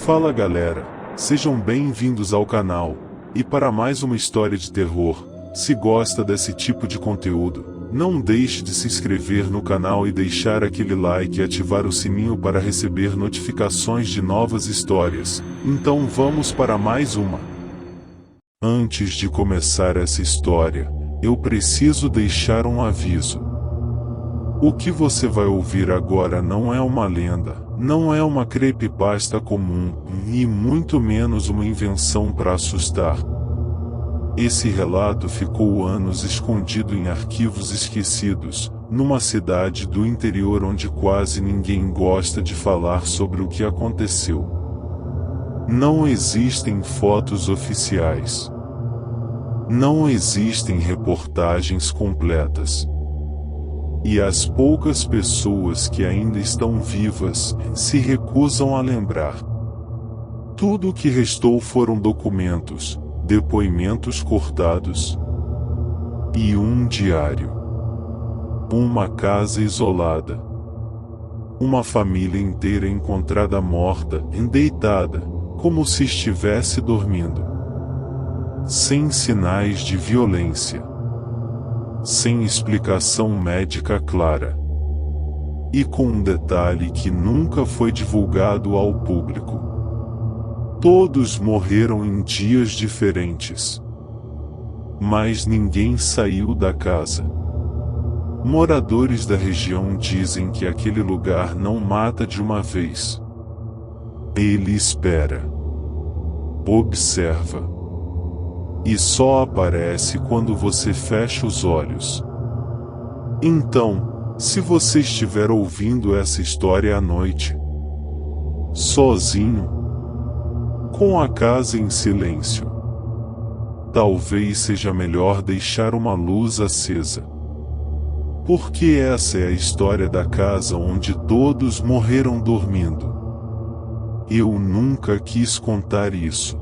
Fala galera, sejam bem-vindos ao canal, e para mais uma história de terror. Se gosta desse tipo de conteúdo, não deixe de se inscrever no canal e deixar aquele like e ativar o sininho para receber notificações de novas histórias. Então vamos para mais uma. Antes de começar essa história, eu preciso deixar um aviso. O que você vai ouvir agora não é uma lenda, não é uma creepypasta comum, e muito menos uma invenção para assustar. Esse relato ficou anos escondido em arquivos esquecidos, numa cidade do interior onde quase ninguém gosta de falar sobre o que aconteceu. Não existem fotos oficiais. Não existem reportagens completas. E as poucas pessoas que ainda estão vivas se recusam a lembrar. Tudo o que restou foram documentos, depoimentos cortados e um diário. Uma casa isolada. Uma família inteira encontrada morta, deitada, como se estivesse dormindo. Sem sinais de violência. Sem explicação médica clara. E com um detalhe que nunca foi divulgado ao público. Todos morreram em dias diferentes. Mas ninguém saiu da casa. Moradores da região dizem que aquele lugar não mata de uma vez. Ele espera. Observa. E só aparece quando você fecha os olhos. Então, se você estiver ouvindo essa história à noite, sozinho, com a casa em silêncio, talvez seja melhor deixar uma luz acesa. Porque essa é a história da casa onde todos morreram dormindo. Eu nunca quis contar isso.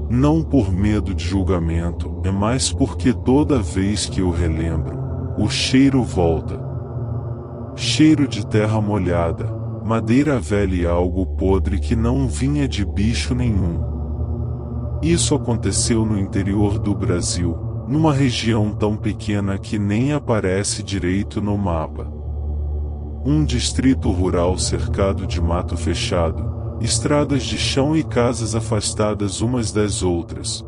Não por medo de julgamento, é mais porque toda vez que eu relembro, o cheiro volta. Cheiro de terra molhada, madeira velha e algo podre que não vinha de bicho nenhum. Isso aconteceu no interior do Brasil, numa região tão pequena que nem aparece direito no mapa. Um distrito rural cercado de mato fechado, estradas de chão e casas afastadas umas das outras.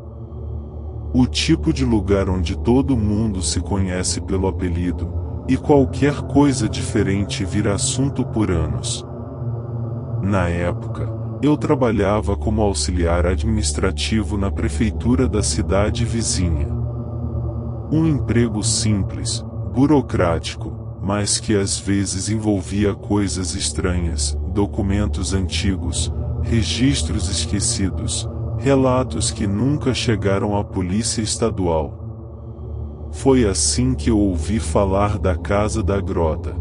O tipo de lugar onde todo mundo se conhece pelo apelido, e qualquer coisa diferente vira assunto por anos. Na época, eu trabalhava como auxiliar administrativo na prefeitura da cidade vizinha. Um emprego simples, burocrático, mas que às vezes envolvia coisas estranhas, documentos antigos, registros esquecidos, relatos que nunca chegaram à polícia estadual. Foi assim que eu ouvi falar da Casa da Grota.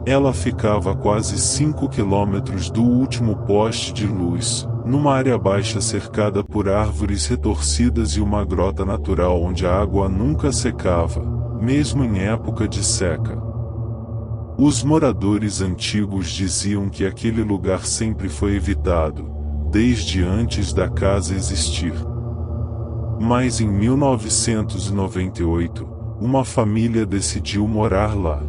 Ela ficava a quase 5 quilômetros do último poste de luz, numa área baixa cercada por árvores retorcidas e uma grota natural onde a água nunca secava, mesmo em época de seca. Os moradores antigos diziam que aquele lugar sempre foi evitado, desde antes da casa existir. Mas em 1998, uma família decidiu morar lá.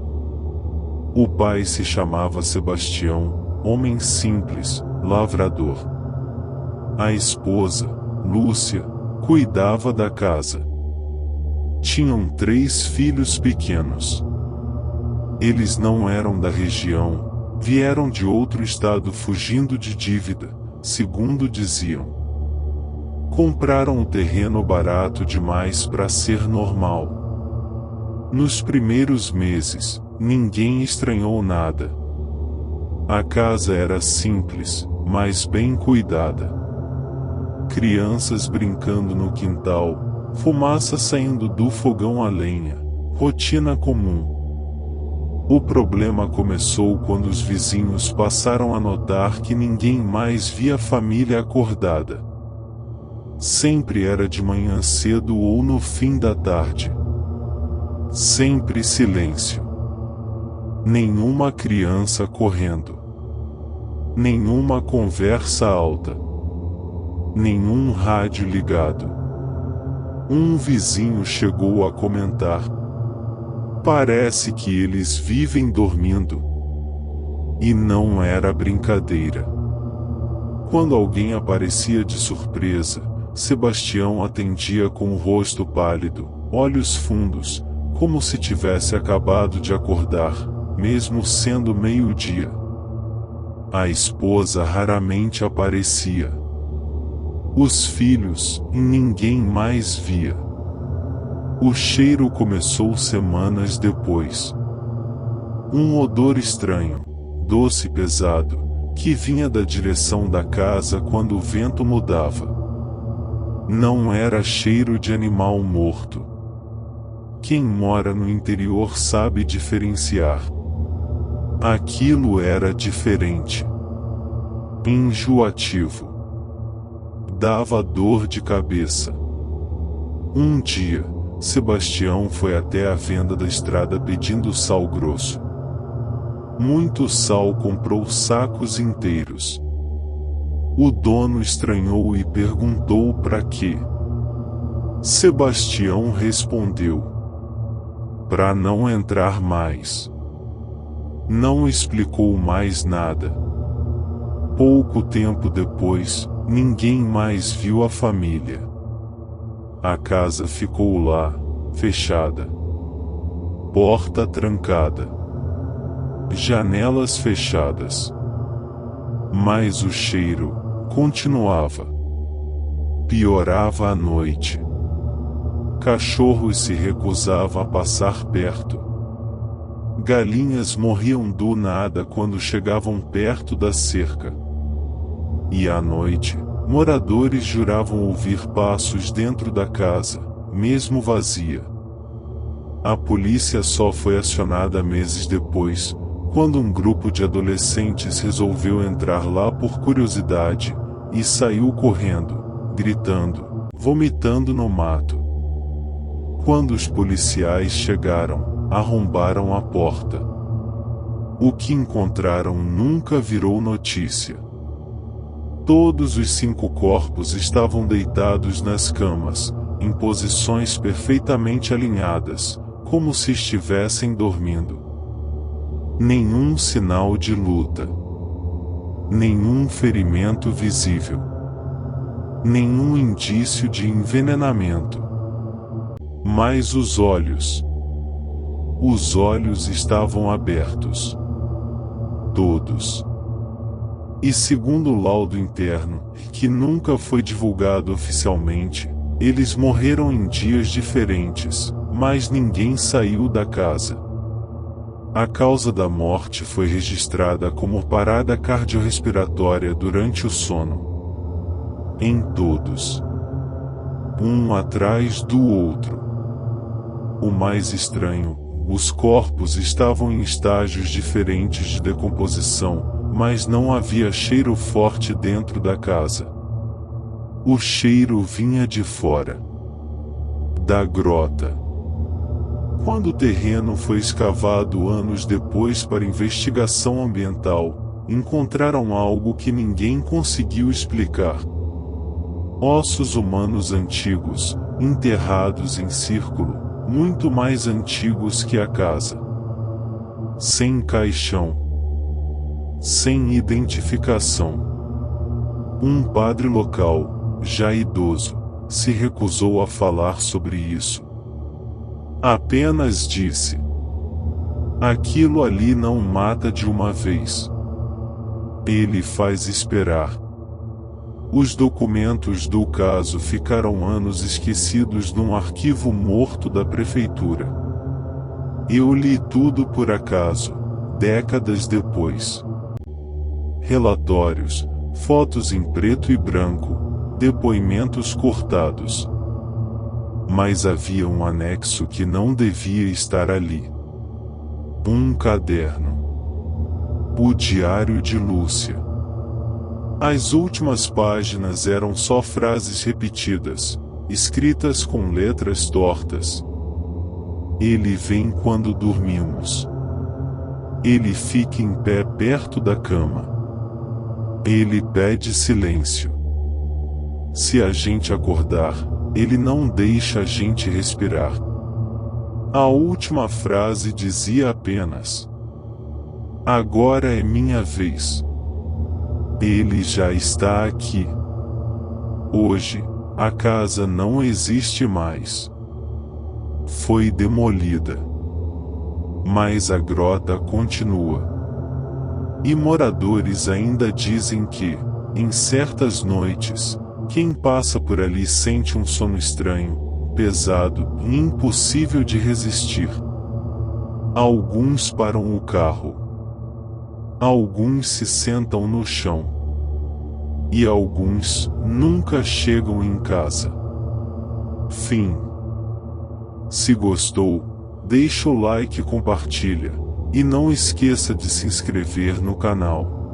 O pai se chamava Sebastião, homem simples, lavrador. A esposa, Lúcia, cuidava da casa. Tinham 3 filhos pequenos. Eles não eram da região, vieram de outro estado fugindo de dívida, segundo diziam. Compraram um terreno barato demais para ser normal. Nos primeiros meses, ninguém estranhou nada. A casa era simples, mas bem cuidada. Crianças brincando no quintal, fumaça saindo do fogão a lenha, rotina comum. O problema começou quando os vizinhos passaram a notar que ninguém mais via a família acordada. Sempre era de manhã cedo ou no fim da tarde. Sempre silêncio. Nenhuma criança correndo. Nenhuma conversa alta. Nenhum rádio ligado. Um vizinho chegou a comentar: parece que eles vivem dormindo. E não era brincadeira. Quando alguém aparecia de surpresa, Sebastião atendia com o rosto pálido, olhos fundos, como se tivesse acabado de acordar, mesmo sendo meio-dia. A esposa raramente aparecia. Os filhos, ninguém mais via. O cheiro começou semanas depois. Um odor estranho, doce e pesado, que vinha da direção da casa quando o vento mudava. Não era cheiro de animal morto. Quem mora no interior sabe diferenciar. Aquilo era diferente. Enjoativo. Dava dor de cabeça. Um dia, Sebastião foi até a venda da estrada pedindo sal grosso. Muito sal, comprou sacos inteiros. O dono estranhou e perguntou para quê. Sebastião respondeu: para não entrar mais. Não explicou mais nada. Pouco tempo depois, ninguém mais viu a família. A casa ficou lá, fechada. Porta trancada. Janelas fechadas. Mas o cheiro continuava. Piorava à noite. Cachorros se recusavam a passar perto. Galinhas morriam do nada quando chegavam perto da cerca. E à noite, moradores juravam ouvir passos dentro da casa, mesmo vazia. A polícia só foi acionada meses depois, quando um grupo de adolescentes resolveu entrar lá por curiosidade, e saiu correndo, gritando, vomitando no mato. Quando os policiais chegaram, arrombaram a porta. O que encontraram nunca virou notícia. Todos os 5 corpos estavam deitados nas camas, em posições perfeitamente alinhadas, como se estivessem dormindo. Nenhum sinal de luta. Nenhum ferimento visível. Nenhum indício de envenenamento. Mas os olhos estavam abertos. Todos. E segundo o laudo interno, que nunca foi divulgado oficialmente, eles morreram em dias diferentes, mas ninguém saiu da casa. A causa da morte foi registrada como parada cardiorrespiratória durante o sono. Em todos. Um atrás do outro. O mais estranho, os corpos estavam em estágios diferentes de decomposição, mas não havia cheiro forte dentro da casa. O cheiro vinha de fora. Da grota. Quando o terreno foi escavado anos depois para investigação ambiental, encontraram algo que ninguém conseguiu explicar. Ossos humanos antigos, enterrados em círculo, muito mais antigos que a casa. Sem caixão. Sem identificação. Um padre local, já idoso, se recusou a falar sobre isso. Apenas disse: aquilo ali não mata de uma vez. Ele faz esperar. Os documentos do caso ficaram anos esquecidos num arquivo morto da prefeitura. Eu li tudo por acaso, décadas depois. Relatórios, fotos em preto e branco, depoimentos cortados. Mas havia um anexo que não devia estar ali. Um caderno. O diário de Lúcia. As últimas páginas eram só frases repetidas, escritas com letras tortas. Ele vem quando dormimos. Ele fica em pé perto da cama. Ele pede silêncio. Se a gente acordar, ele não deixa a gente respirar. A última frase dizia apenas: agora é minha vez. Ele já está aqui. Hoje, a casa não existe mais. Foi demolida. Mas a grota continua. E moradores ainda dizem que, em certas noites, quem passa por ali sente um sono estranho, pesado e impossível de resistir. Alguns param o carro. Alguns se sentam no chão. E alguns nunca chegam em casa. Fim. Se gostou, deixa o like e compartilha. E não esqueça de se inscrever no canal.